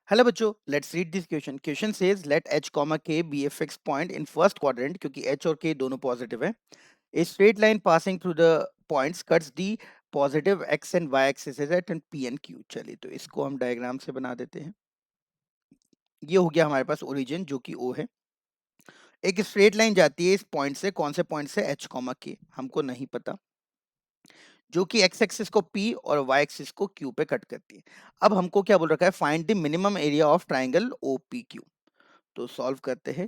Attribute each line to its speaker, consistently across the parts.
Speaker 1: Hello बच्चों, let's read this question. Question says late h comma k be a fixed point in first quadrant, क्योंकि h और k दोनों positive है। A straight line passing through the points cuts the positive x and y axis at p and q। चलिए तो इसको हम diagram से बना देते हैं। ये हो गया हमारे पास ओरिजिन जो कि o है। एक स्ट्रेट लाइन जाती है इस पॉइंट से, कौन से पॉइंट से? h comma k, हमको नहीं पता, जो कि x एक्सिस को p और y एक्सिस को q पे कट करती है। अब हमको क्या बोल रखा है? Find the minimum area of triangle OPQ। तो सॉल्व करते हैं।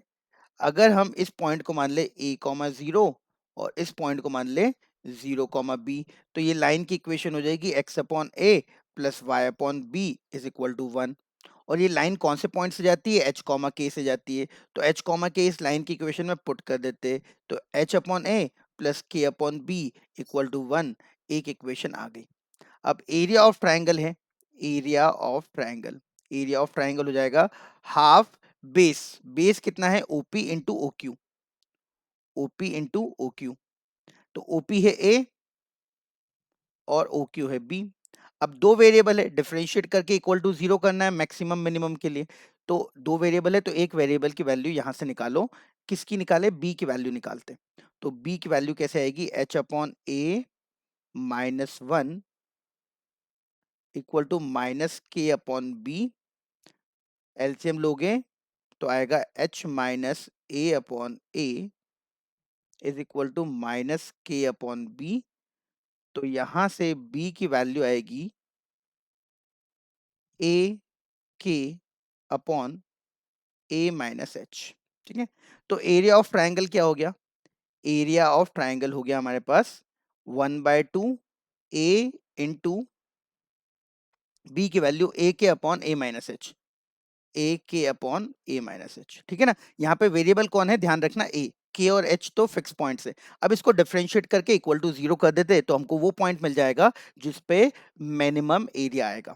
Speaker 1: अगर हम इस पॉइंट को मान ले a कॉमा 0 और इस पॉइंट को मान ले 0 कॉमा b, तो ये लाइन की इक्वेशन हो जाएगी x upon a plus y upon b is equal to 1। और ये लाइन कौन से पॉइंट से जाती है? h कॉमा k से जाती है। तो h कॉमा k इस लाइन की इक्वेशन में पुट कर देते हैं, तो h upon a plus k upon b equal to 1। एक इक्वेशन आ गई। अब एरिया ऑफ ट्राइंगल है, एरिया ऑफ ट्राइंगल हो जाएगा हाफ बेस। बेस कितना है? OP into OQ, OP into OQ. तो ओपी है ए और ओक्यू है बी। अब दो वेरिएबल है, डिफरेंशिएट करके इक्वल टू 0 करना है मैक्सिमम मिनिमम के लिए। तो दो वेरिएबल है तो एक वेरिएबल की वैल्यू यहां से निकालो। किसकी निकाले? बी की वैल्यू निकालते। तो बी की वैल्यू कैसे आएगी? H upon a minus 1 equal to minus k upon b. LCM लोगे तो आएगा h minus a upon a is equal to minus k upon b. तो यहां से b की वैल्यू आएगी ए के अपॉन ए माइनस एच। ठीक है, तो एरिया ऑफ ट्राइंगल क्या हो गया? एरिया ऑफ ट्राइंगल हो गया हमारे पास 1/2 ए इंटू बी की वैल्यू ए के अपॉन ए माइनस एच, ए के अपॉन ए माइनस एच। ठीक है ना, यहाँ पे वेरिएबल कौन है? ध्यान रखना ए, के और एच तो फिक्स पॉइंट्स है। अब इसको डिफरेंशिएट करके इक्वल टू 0 कर देते तो हमको वो पॉइंट मिल जाएगा जिसपे मिनिमम एरिया आएगा।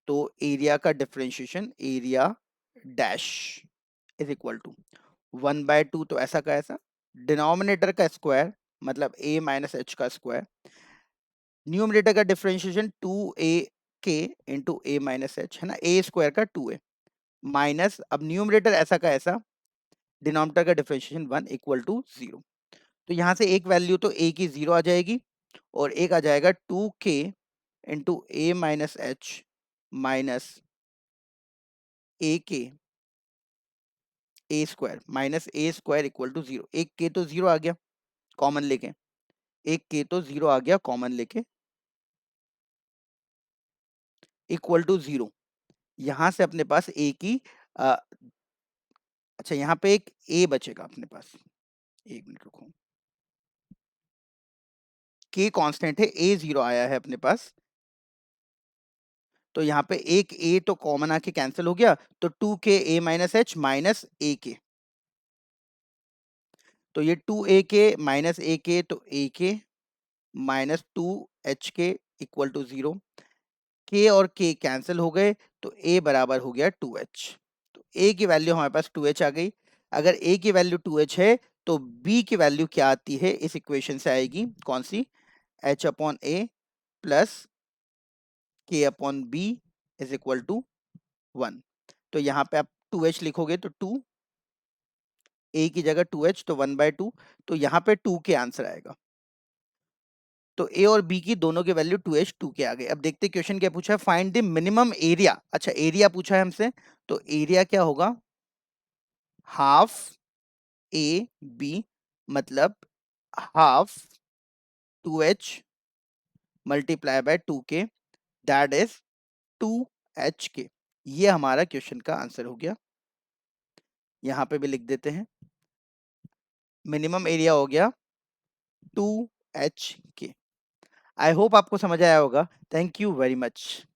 Speaker 1: तो एरिया का differentiation, area dash is equal to 1/2, तो ऐसा का ऐसा, डिनोमिनेटर का स्क्वायर मतलब a माइनस एच का स्क्वायर, न्यूमरेटर का डिफरेंशिएशन 2a के इंटू ए माइनस एच, है ना, ए स्क्वायर का 2a माइनस, अब न्यूमरेटर ऐसा का ऐसा, डिनोमिनेटर का डिफरेंशिएशन 1 इक्वल टू 0। तो यहाँ से एक वैल्यू तो a की 0 आ जाएगी और एक आ जाएगा 2k into a minus h minus a k a square minus a square equal to 0। एक के तो 0 आ गया कॉमन लेके, एक के तो 0 आ गया कॉमन लेके, इक्वल टू 0। यहाँ से अपने पास a की अच्छा यहाँ पे एक a बचेगा अपने पास, एक मिनट रुको, k कांस्टेंट है, a 0 आया है अपने पास, तो यहाँ पे एक a तो कॉमन आके कैंसिल हो गया, तो 2k a minus h minus a k, तो ये 2a के माइनस ए के, तो a के माइनस 2h के इक्वल टू 0। k और k कैंसिल हो गए तो a बराबर हो गया 2h। तो a की वैल्यू हमारे पास 2h आ गई। अगर a की वैल्यू 2h है तो b की वैल्यू क्या आती है? इस इक्वेशन से आएगी, कौन सी? h upon a plus k upon b is equal to 1। तो यहाँ पे आप 2h लिखोगे तो 2, a की जगह 2h तो 1/2, तो यहाँ पे 2 के आंसर आएगा। तो a और b की दोनों की वैल्यू 2h 2 के आ गए। अब देखते क्वेश्चन क्या पूछा है, फाइंड द मिनिमम एरिया। अच्छा एरिया पूछा है हमसे, तो एरिया क्या होगा? हाफ ए बी, मतलब half 2h multiply by 2k, that is 2h के। ये हमारा क्वेश्चन का आंसर हो गया। यहाँ पे भी लिख देते हैं, मिनिमम एरिया हो गया 2h के। आई होप आपको समझ आया होगा। Thank you very much.